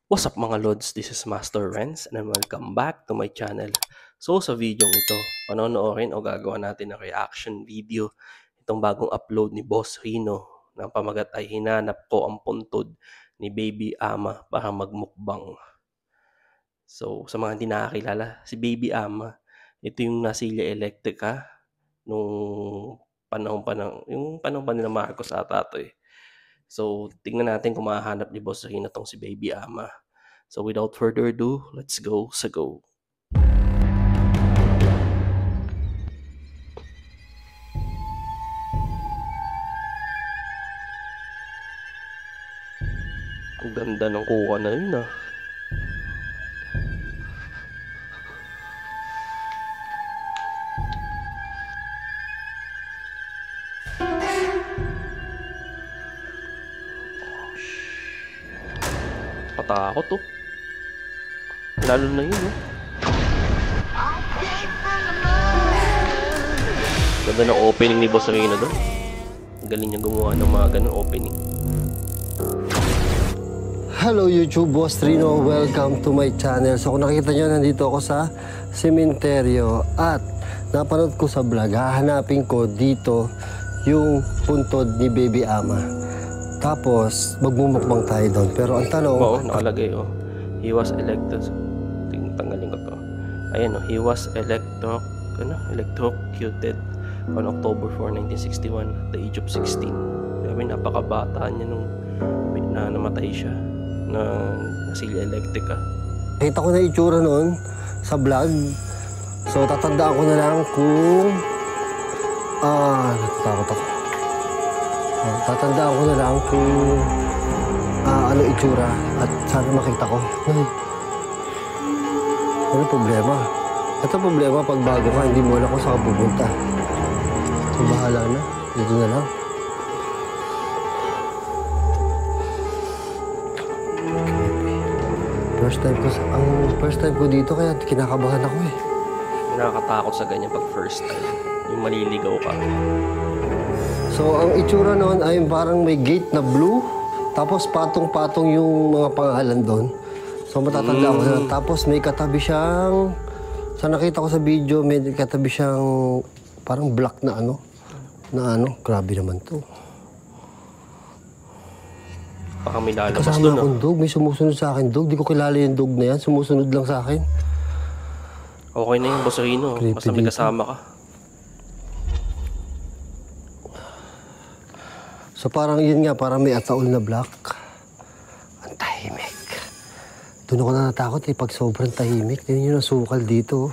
What's up mga Lods? This is Master Renz and welcome back to my channel. So sa video ito, panonoorin o gagawa natin ng reaction video itong bagong upload ni Boss Rino na pamagat ay hinanap ko ang puntod ni Baby Ama para magmukbang. So sa mga hindi nakakilala, si Baby Ama, ito yung nasilya Electrica nung panahon pa nila Marcos ata to eh. So tingnan natin kung mahahanap ni Boss Rino tong si Baby Ama. So without further ado, let's go sa go. Ang ganda ng kuha na yun ah. Patakot oh. Lalo na yun oh. Ganda ng opening ni Boss Rino doon. Galing niya gumawa ng mga ganun opening. Hello YouTube, Boss Rino. Welcome to my channel. So kung nakita nyo, nandito ako sa sementeryo at napanood ko sa vlog, hahanapin ko dito yung puntod ni Baby Ama. Tapos magmumukbang tayo doon. Pero ang tanong... Oo, nakalagay oh. He was elected. Tanggalin ko to. Ayan oh, he was electrocuted on October 4, 1961 at the age of 16. Grabe, napakabata niya nung namatay siya na nasilya Electrica. Nakita ko na itsura noon sa vlog. So tatandaan ko na lang kung... natatakot ako. Tatandaan ko na lang kung ano itsura at sana makita ko. Ano problema? Ito problema pag bago ka, hindi mo alam kung saan pupunta. So bahala na. Dito na lang. First time ko dito kaya kinakabahan ako eh. Nakakatakot sa ganyan pag first time. Yung maliligaw ka. So ang itsura noon ay parang may gate na blue. Tapos patong-patong yung mga pangalan doon. So matatanda ko na. Tapos may katabi siyang... Sa nakita ko sa video, may katabi siyang parang black na ano. Grabe naman to. Baka may lalabas Kasama doon akong dog. May sumusunod sa akin dog. Di ko kilala yung dog na yan. Sumusunod lang sa akin. Okay na yung Boss Rino. Basta may kasama ka. So parang yun nga, parang may ataol na black. Ang tahimik. Doon ako natakot eh, pag sobrang tahimik. Yun yung nasukal dito.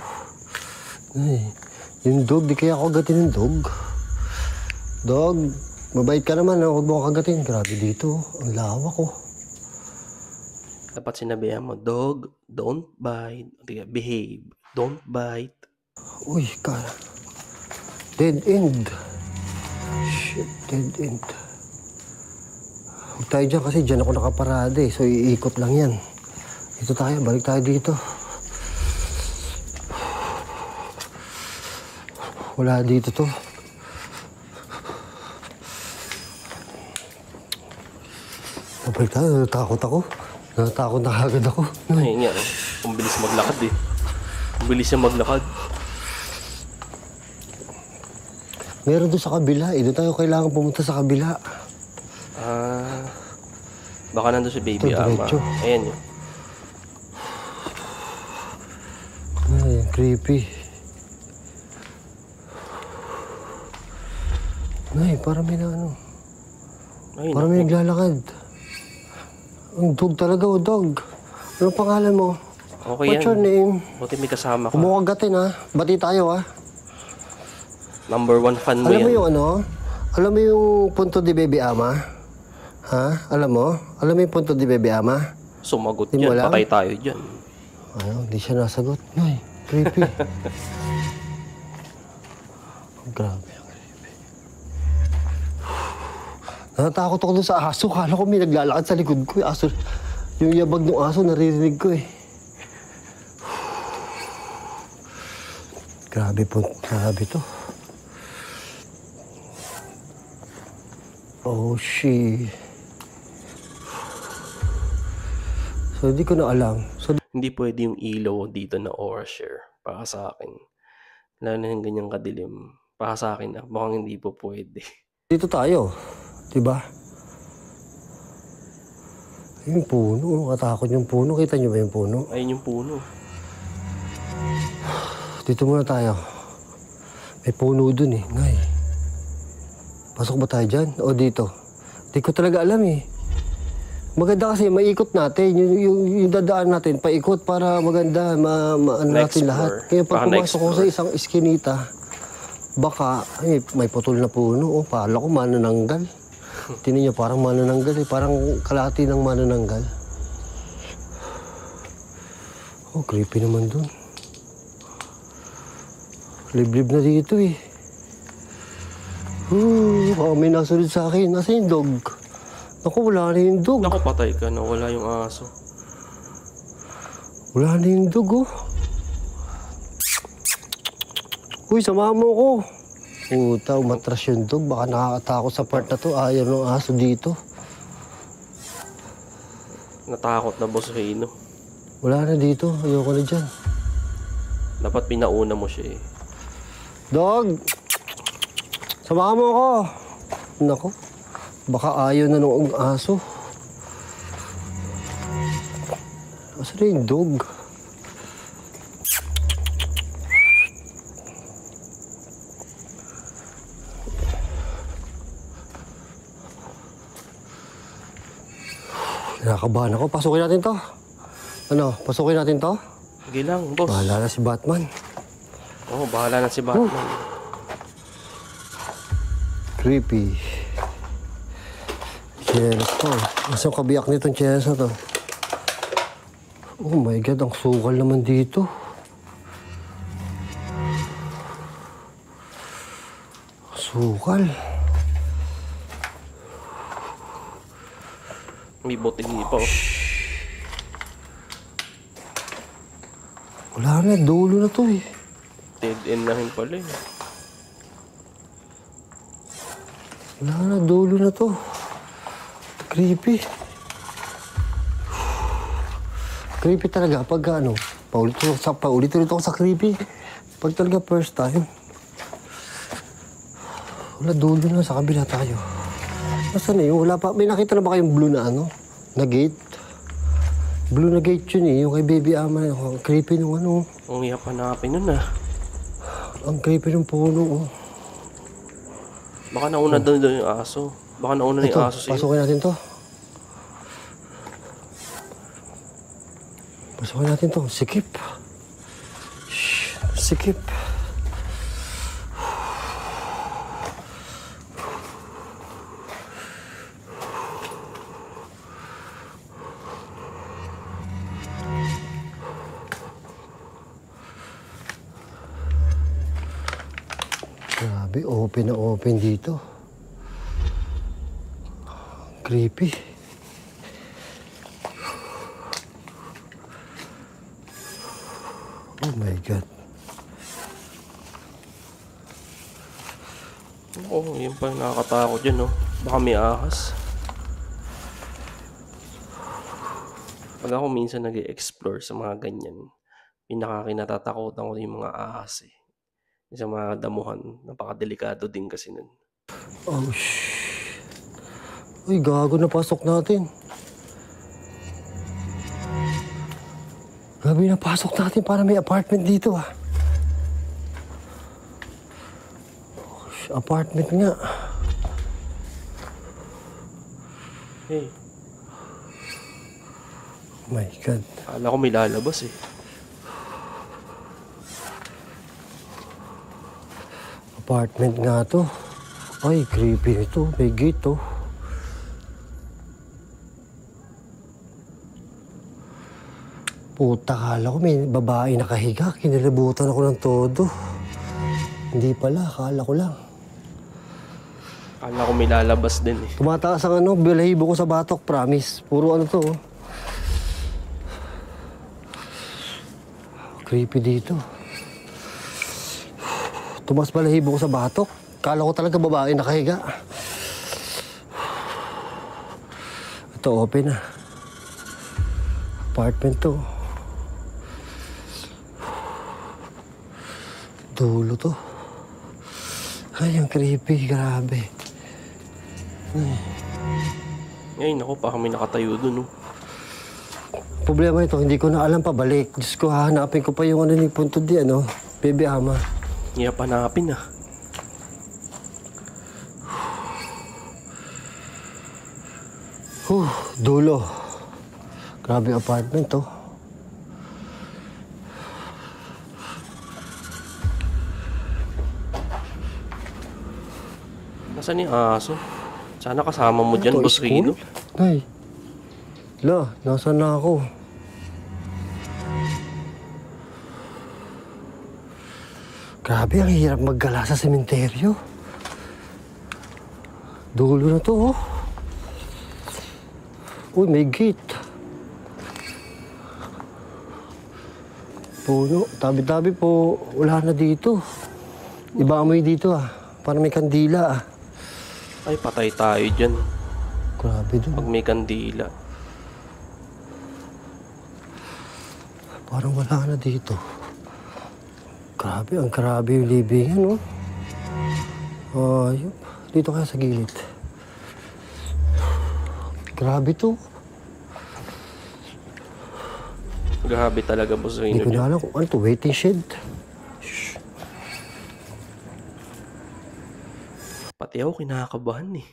Ay, yung dog, di kaya ako agatin yung dog. Dog, mabait ka naman, huwag mo kagatin. Grabe dito, ang lawak ko. Dapat sinabihan mo, dog, don't bite. Behave, don't bite. Uy, dead end. Shit, dead end. Huwag tayo dyan kasi dyan ako nakaparada eh. So iikot lang yan. Dito tayo, balik tayo dito. Wala dito to. Balik tayo, natakot ako. Natakot na agad ako. Ayun nga, ang bilis maglakad eh. Ang bilis niya maglakad. Meron doon sa kabila eh. Doon tayo kailangan pumunta sa kabila. Baka nandun si Baby Ito, Ama. diretso. Ayan yun. Ay, creepy. Ay, parang may na ano. Ay, Parang may naglalakad. Ang dog talaga, o dog. Ano pangalan mo? Okay What's yan. your name? Buti may kasama ka. Kumukagatin ha. Bati tayo ha. Number 1 fan mo Alam mo yan. yung ano? Alam mo yung punto di Baby Ama? Ha? Alam mo? Alam mo yung punto di Baby Ama? Sumagot Di mo dyan. alam? Patay tayo dyan. Ano? Hindi siya nasagot. Ay, creepy. Grabe ang creepy. Natatakot ako dun sa aso. Kala ko may naglalakad sa likod ko. Aso, yung yabag ng aso, naririnig ko eh. Grabe po. Grabe to. Oh, shit. So So, hindi ko na alam. So, Hindi pwede yung ilaw dito na overshare para sa akin. Lalo na yung ganyang kadilim. Para sa akin, mukhang hindi po pwede. dito tayo. Diba? Yung puno. Katakot yung puno. Kita nyo ba yung puno? Ayun yung puno. Dito muna tayo. May puno dun eh. Ngay. Pasok ba tayo dyan? O dito? Di ko talaga alam eh. Maganda kasi maikot natin. Yung dadaan natin, paikot para maganda. Ano natin lahat. Kaya pag pumasok ko sa isang iskinita, baka, ay, may putol na puno. Oh, pala ko manananggal. Tinan niyo, parang manananggal eh. Parang kalahati ng manananggal. Oh, creepy naman dun. Liblib na dito eh. Baka may nasunod sa akin. Nasa yung dog? Naku, wala na yung dog. Naku, patay ka na. Wala yung aso. Wala na yung dog, oh. Uy, samahan mo ko. Puta, umatras yung dog. Baka nakakatakot sa part na to. Ayaw ng aso dito. Natakot na Boss Rino. Wala na dito. Ayoko na dyan. Dapat pinauna mo siya eh. Dog! Samahan mo ko. Naku, baka ayaw na ng aso. Asa na yung dog? Nakakabahan ako. Pasukin natin to. Ano? Pasukin natin to? Sige lang, boss. Bahala na si Batman. Oo, bahala na si Batman. Creepy. Chinelas to. Masang kabiyak nitong chinelas na to. Oh my God, ang sukal naman dito. Sukal. May botingi pa oh. Wala na, dulo na to eh. Dead end na rin pala eh. Wala na, dulo na to. Creepy. Creepy talaga pag ano, paulit-ulit ako sa creepy. Pag talaga first time. Wala, dulo na, sa kabila tayo. Nasaan na yun? Wala pa. May nakita na ba kayong blue na ano? Na gate? Blue na gate yun eh. Yung kay Baby Ama. Ang creepy nung ano. Ang hirap hanapin nun ah. Ang creepy ng puno. Oh. Baka nauna doon yung aso. Baka nauna na yung aso sa'yo. Pasukin natin to. Pasukin natin to. Sikip. Shhh. Sikip. Grabe, open na open dito. Creepy. Oh my God. Oo, yun pa yung nakakatakot yun no. Baka may ahas. Pag ako minsan nag-e-explore sa mga ganyan, pinakakinatatakotan ko yung mga ahas eh. Sa mga damuhan, napakadelikado din kasi nun. Oh, shh. Uy, gago na pasok natin. Gabi na pasok natin para may apartment dito ah. Oh, shh, apartment nga. Hey, Oh my God. akala ko may lalabas eh. Apartment nga to. Ay, creepy ito. May gate to. Puta, kala ko may babae nakahiga. Kinilibutan ako ng todo. Hindi pala, kala ko lang. Akala ko may lalabas din eh. Tumataas ang ano, balahibo ko sa batok, promise. Puro ano to. Oh. Creepy dito. Tumas balahibo ko sa batok. Kala ko talaga babae nakahiga. Ito, open na. apartment to. Dulo to. Ay, ang creepy. Grabe. Ngayon ako, pa kami nakatayo dun, oh. Problema ito, hindi ko na alam pabalik. Diyos ko, hahanapin ko pa yung ano ni Punto di, ano, Baby Ama. Ngayon panapin, ah. Dulo. Grabe apartment to. Nasaan yung aso? Sana kasama mo dyan, Ito, Boss school? Rino. Ay. La, nasaan na ako? Grabe, ang hirap maggala sa sementeryo. Dulo na to, oh. Uy, may gate. Puno. Tabi-tabi po. Wala na dito. Iba amoy dito, ah. Parang may kandila, ah. Ay, patay tayo dyan. Grabe dun. Pag may kandila. Parang wala na dito. Grabe, ang grabe yung libingan, oh. Ayun. Dito kaya sa gilid. Grabe to. Grabe talaga, Boss Hindi Rino. ko na alam kung ano to. Waiting shed. Pati ako kinakabahan, eh.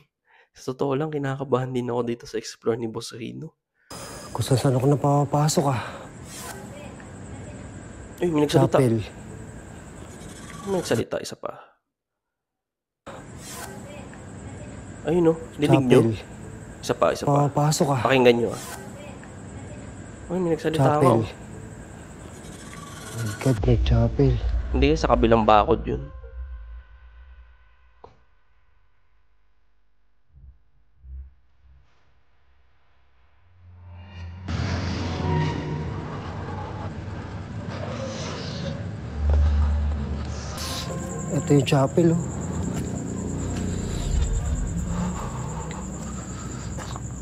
Sa totoo lang, kinakabahan din ako dito sa explore ni Boss Rino. Kung saan ako napapasok, ah. Uy, may nagsalita. Chapel. May nagsalita, isa pa. Ayun, oh. Dinig nyo. Chapel. Isa pa, isa pa. Papasok, ah. Pakinggan nyo, ah. Uy, may nagsalita ako. Chapel. My God, may chapel. Hindi, sa kabilang bakod yun. Ito yung chapel, oh.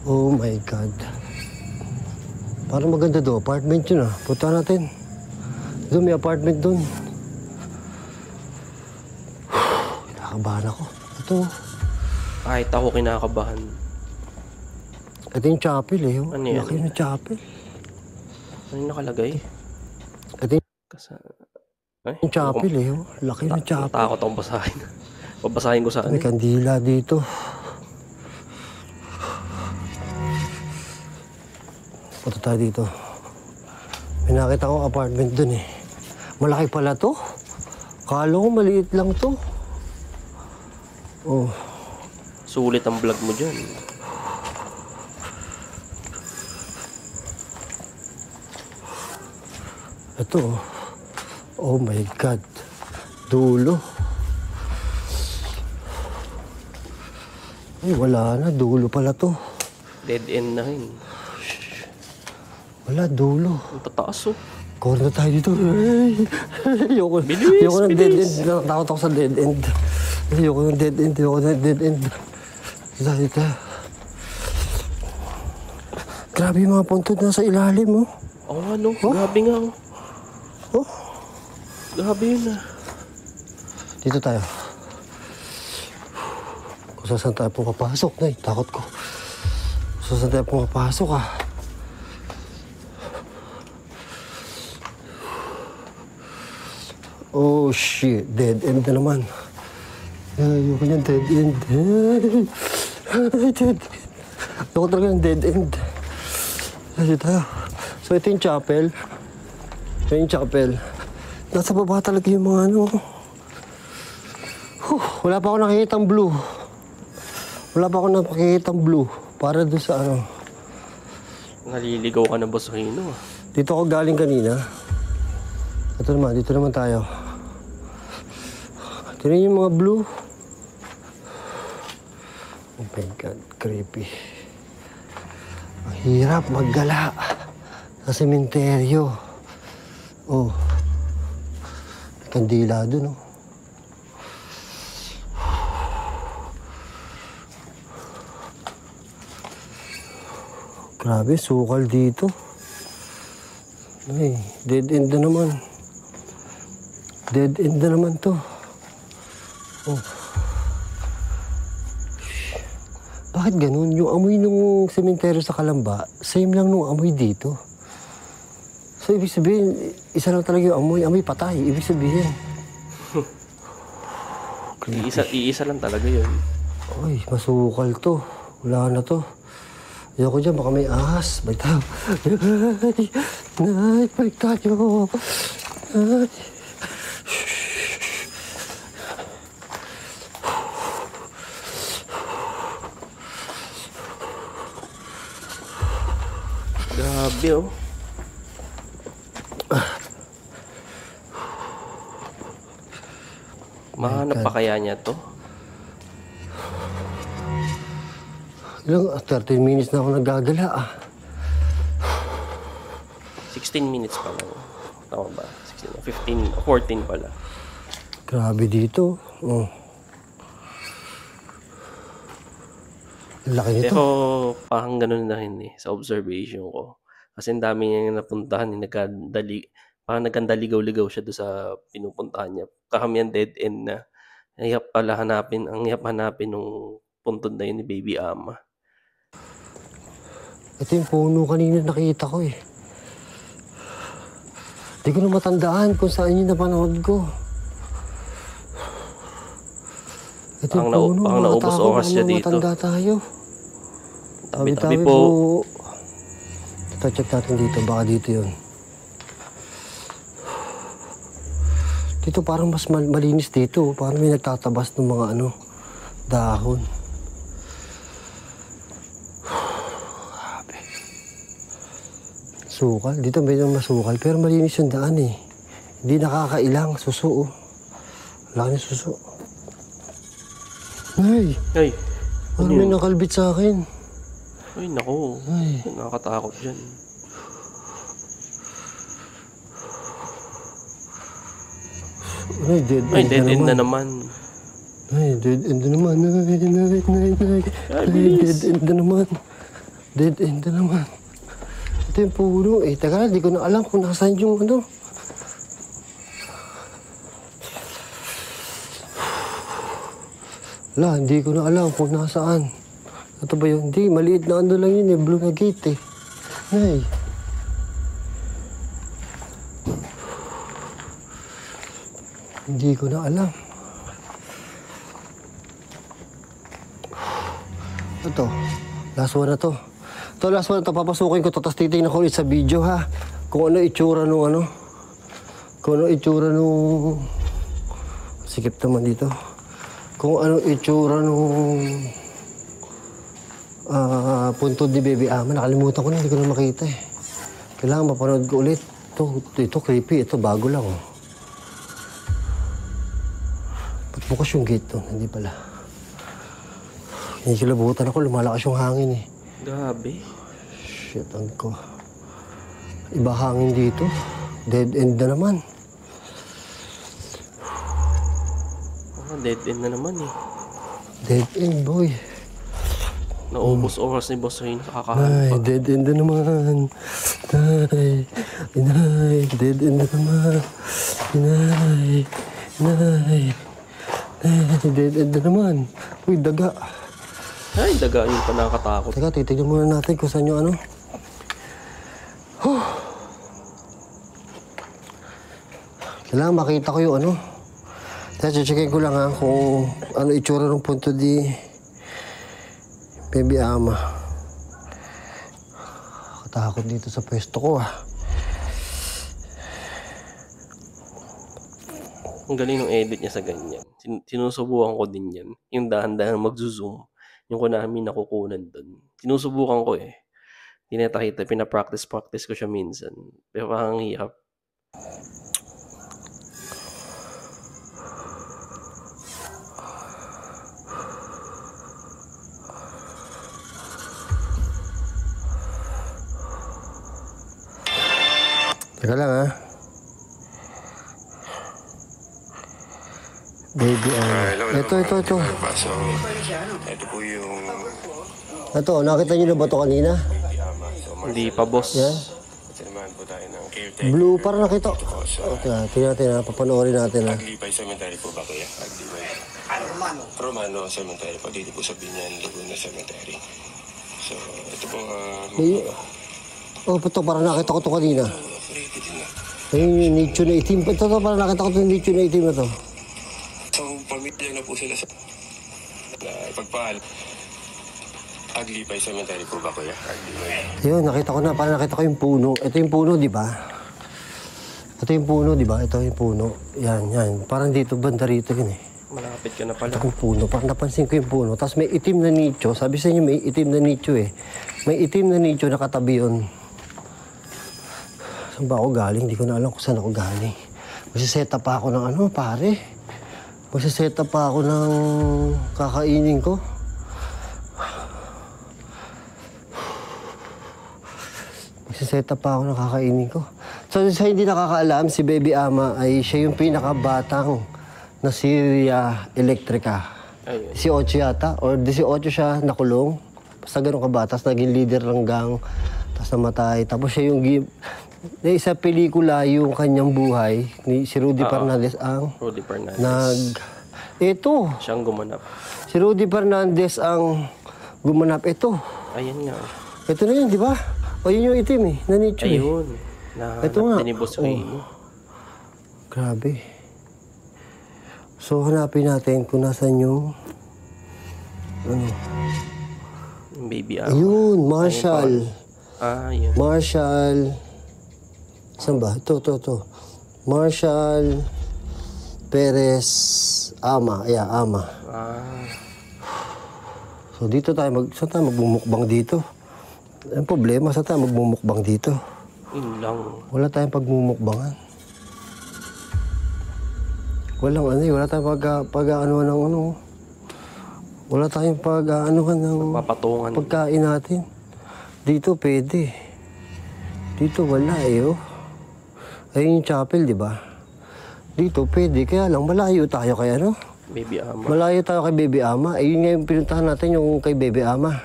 Oh my God. Parang maganda doon. Apartment yun, ah. Punta natin. Doon, may apartment doon. Kinakabahan ako. Ito. Kahit ako kinakabahan. Ito yung chapel, eh. Oh. Ano yan? Laki yung chapel. Ano yung nakalagay? Ito Kasa... Ay, yung chapel, eh. Oh. Laki yung chapel. Takot akong basahin. Babasahin ko sa May ano. kandila dito. Punta tayo dito. May nakita akong apartment dun, eh. Malaki pala to. Kala ko maliit lang to. Oh. Sulit ang vlog mo dyan. Ito, oh. Oh my God. Dulo. Ay, wala na. Dulo pala to. Dead end na rin. Wala, dulo. Ang tataas, oh. Corner tayo dito. Ay, ayoko. Bilis, Ayoko ng dead bilis. end. Natakot ako sa dead end. Ayoko ng dead end. Ayoko ng dead end. Dito. Grabe yung mga puntod na sa ilalim, oh. Oo, ano? Grabe nga, oh. Oh, Grabe yun, ah. dito tayo. Kung saan tayo pumapasok, Nay. Takot ko. Kung saan tayo pumapasok, ah. Oh, shit. Dead end na naman. Ayoko niyang dead end. Ay, dead end. Ayoko talaga ng dead end. Dito tayo. So, ito yung chapel. Ito yung chapel. Nasa baba talaga yung mga ano. Wala pa ako nakikitang blue. Wala pa ako nakikitang blue. Para doon sa ano. Naliligaw ka na, Boss Rino, ah. Dito ako galing kanina. Ito naman, dito naman tayo. Tignan yung mga blue. Oh my God, creepy. Ang hirap maggala sa sementeryo. Oh. May kandila dun, oh. Grabe, sukal dito. Ay, dead end na naman. Dead end na naman to. Oh. Bakit ganun? Yung amoy ng sementeryo sa Kalamba, same lang nung amoy dito. So, ibig sabihin, isa lang talaga yung amoy. Amoy patay, ibig sabihin. Iisa lang talaga yun. Ay, masukal to. Wala na to. Ayoko dyan, baka may ahas. Balik tayo. Nay, balik tayo. Nay. Grabe oh. Mahanap pa kaya niya to? Ilang, 13 minutes na ako nagagala ah. 16 minutes pa lang. Tama ba? 16, 15, 14 pala. Grabe dito. Oh. Laki nito. Pero parang ganun na rin eh, sa observation ko. Kasi ang dami niyang napuntahan, parang nagkandaligaw-ligaw siya doon sa pinupuntahan niya. Karamihan dead end na. Ang hirap hanapin nung puntod na yun ni Baby Ama. Ito yung puno kanina nakita ko eh. Di ko na matandaan kung saan yung napanood ko. Ito yung puno, Ang naubos oras siya dito. Matanda tayo. Tabi-tabi po. Ito, check natin dito. Baka dito yun. Dito parang mas malinis dito. Parang may nagtatabas ng mga dahon. Grabe. Sukal. Dito medyo masukal. Pero malinis yung daan eh. Hindi nakakailang. Suso. Wala ka suso. Ay! Ay! Ano may nakalbit sa akin? Ay, naku. Ay. Nakakatakot dyan. Ay, dead end na naman. Ay, dead end na naman. Ay, dead end na naman. Dead end na naman. Ito yung puno. Eh, taga, di ko na alam kung nasaan yung Wala, hindi ko na alam kung nasaan. Ito ba yun? Hindi, maliit na lang yun eh. Blue na gate eh. Ay. Hindi ko na alam. Ito, last one na to. Ito, last one na to. Papasukin ko to. Tapos titignan ko ulit sa video ha. Kung ano itsura nung Kung ano itsura nung... Sikip naman dito. Kung ano itsura nung puntod ni Baby Ama. Nakalimutan ko na, hindi ko na makita eh. Kailangan mapanood ko ulit. Ito creepy. Ito bago lang oh. Ba't bukas yung gate to? Hindi pala. Kinikilabutan ako. Lumalakas yung hangin eh. Grabe. Shit, ko. Iba hangin dito. Dead end na naman. Dead end na naman eh. Dead end, boy. Naubos oras ni Boss Rain sa Ay, kakahanap. dead end na naman. Inay, dead end na naman. Inay, dead end na naman. Uy, daga. Ay, daga yung pa nakakatakot. Teka, titignan muna natin kung saan yung Kailangan makita ko yung checkin ko lang ha kung ano itsura ng punto di Baby Ama. Katakot dito sa pwesto ko Ang galing ng edit niya sa ganyan. Sinusubukan ko din yan. Yung dahan-dahan magzo-zoom. Yung Konami nakukunan doon. Sinusubukan ko eh. Tinatakita, pinapractice ko siya minsan. Pero parang hirap. Teka lang ha. Baby Ama. Ito. So, ito po yung Ito, nakita niyo na ba ito kanina? Baby Ama. So, Hindi pa, boss. Yan. ito naman po po tayo ng caretaker. Blue, parang nakita. Dito po sa Okay, tingnan natin, papanoorin natin. Aglipay Cemetery po ba kuya? Aglipay. Romano Cemetery po. Dito po sa Binyan, Laguna Cemetery. So, ito po, Oh, ito, parang nakita ko to kanina. operated din na. Ayun yung nicho na itim. Ito, parang nakita ko to yung nicho na itim na to. So, pamilya na po sila sa ipagpahal. Aglipay Cemetery po ba kuya? Aglipay. Ayun, nakita ko na. Parang nakita ko yung puno. Ito yung puno, di ba? Ito yung puno, di ba? Ito yung puno. Yan. Parang dito, banda rito yun eh. Malapit ka na pala. Ito yung puno. Parang napansin ko yung puno. Tapos may itim na nicho. Sabi sa inyo, may itim na nicho eh. May itim na nicho na katabi yun. Saan ba ako galing? Hindi ko na alam kung saan ako galing. Magsiset up pa ako ng ano, pare. Magsiset up pa ako ng kakainin ko. Magsiset up pa ako ng kakainin ko. So, sa hindi nakakaalam, si Baby Ama ay siya yung pinakabatang na Syria Electrica. Ayun. 18 yata, or 18 siya nakulong. Basta ganun kabatas, naging leader ng gang, tapos namatay. Tapos siya yung isa pelikula yung kanyang buhay ni si Rudy Fernandez ang Rudy Fernandez. Ito, Siyang gumanap. si Rudy Fernandez ang gumanap. Ito Ayan nga. na yun, di ba? O yun yung itim eh, na nicho eh. Ayun. Ito nga. Nahanap din ni Boss Rino. Grabe. So hanapin natin kung nasan yung Yung baby ama. ayun, Marshall. Yun. Marshall. Saan ba? Ito. Marshall Perez Ama. Yeah, Ama. So dito tayo saan tayo magmumukbang dito? Ang problema, saan tayo magmumukbang dito? Yun lang. Wala tayong pagmumukbangan. Wala tayong pag-aanohan ng ano. Wala tayong pag-aanohan ng Papatungan. pagkain natin. Dito pwede. Dito wala eh, oh. Ayun yung chapel, di ba? Dito pwede, kaya lang malayo tayo kay ano? Baby ama. Malayo tayo kay Baby Ama. Ayun nga yung pinuntahan natin, yung kay Baby Ama.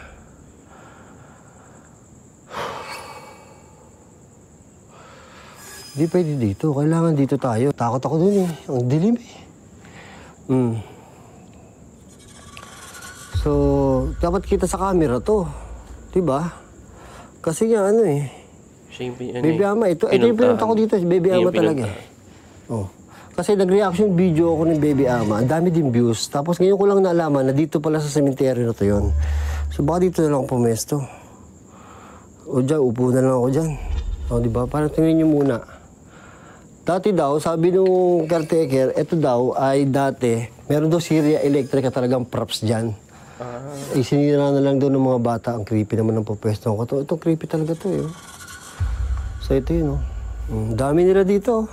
Di pwede dito. Kailangan dito tayo. Takot ako dun eh. Ang dilim eh. So, dapat kita sa camera to. Diba? Kasi nga ano eh. Siya yung Baby Ama, ito yung pinunta ko dito. Baby Ama talaga eh. Oh. Kasi nag-reaction video ako ng Baby Ama. Ang dami din views. Tapos ngayon ko lang naalaman na dito pala sa cemetery na to yun. So baka dito na lang ako pumesto. O dyan, upo na lang ako dyan. O diba? Parang tingnan nyo muna. Dati daw, sabi nung caretaker, ito daw ay dati, meron daw Syria Electrica talagang props dyan. Isinira na lang daw ng mga bata. Ang creepy naman ng pupwesto ko. Ito creepy talaga to eh. So ito yun oh. Dami nila dito.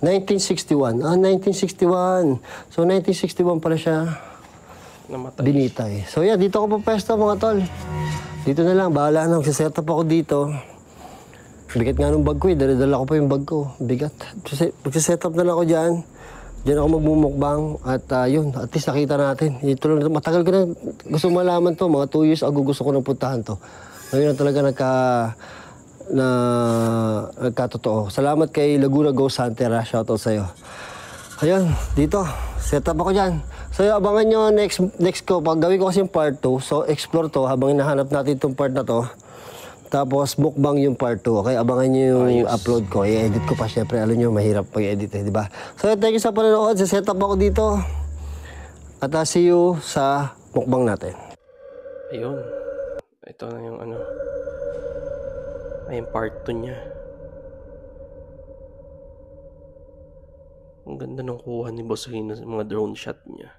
1961. 1961. So 1961 pala siya namatay. binitay. So yeah, dito ako pupwesto mga tol. Dito na lang, bahala na. Magsiset up ako dito. Bigat nga nung bag ko eh. Dala ko pa yung bag ko. Bigat. Magsiset up na lang ako dyan. Diyan ako magmumukbang. At yun, at least nakita natin. Ito lang, matagal ko na gusto malaman to. Mga 2 years ago gusto ko nang puntahan to. Ngayon na talaga nagkatotoo. Salamat kay Laguna Ghost Hunter. Shoutout sa'yo. Ayun, dito. Set up ako dyan. So abangan nyo next ko. Pag gawin ko kasi yung part 2. So explore to habang hinahanap natin itong part na to. Tapos mukbang yung part 2. Okay, abangan nyo yung upload ko. I-edit ko pa syempre. Alam nyo, mahirap pag-edit eh, di ba? So thank you sa panonood. Set up ako dito. At see you sa mukbang natin. Ayun. Ito na yung ano. Ay, yung part 2 niya. Ang ganda ng kuha ni Boss Rino sa mga drone shot niya.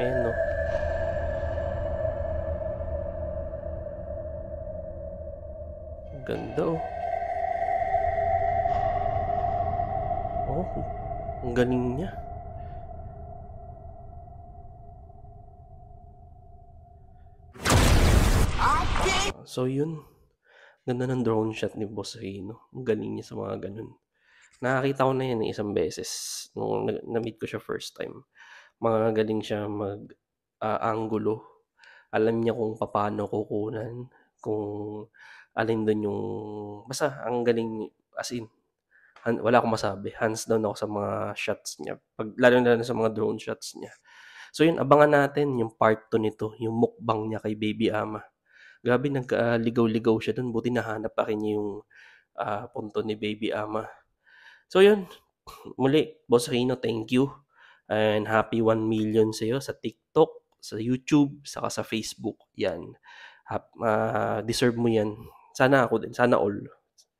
Ayan, no? Ang ganda, oh. Oh, ang galing niya. So yun, ganda ng drone shot ni Boss Rino. Ang galing niya sa mga ganun. Nakakita ko na yan isang beses nung na-meet ko siya first time. Mga galing siya mag-angulo. Alam niya kung paano kukunan, kung alin dun yung basta ang galing, as in, wala akong masabi. Hands down ako sa mga shots niya, lalo na sa mga drone shots niya. So yun, abangan natin yung part 2 nito, yung mukbang niya kay Baby Ama. Grabe, ligaw-ligaw siya dun, buti nahanap pa rin niya yung punto ni Baby Ama. So yun, muli, Boss Rino, thank you. And happy 1 million sa'yo sa TikTok, sa YouTube, saka sa Facebook. Yan. Deserve mo yan. Sana ako din. Sana all.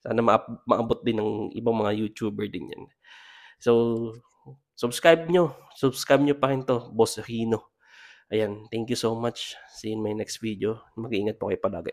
Sana maabot din ng ibang mga YouTuber din yan. So, subscribe nyo. Subscribe nyo pa rin to, Boss Rino. Ayan. Thank you so much. See you in my next video. Mag-iingat po kayo palagi.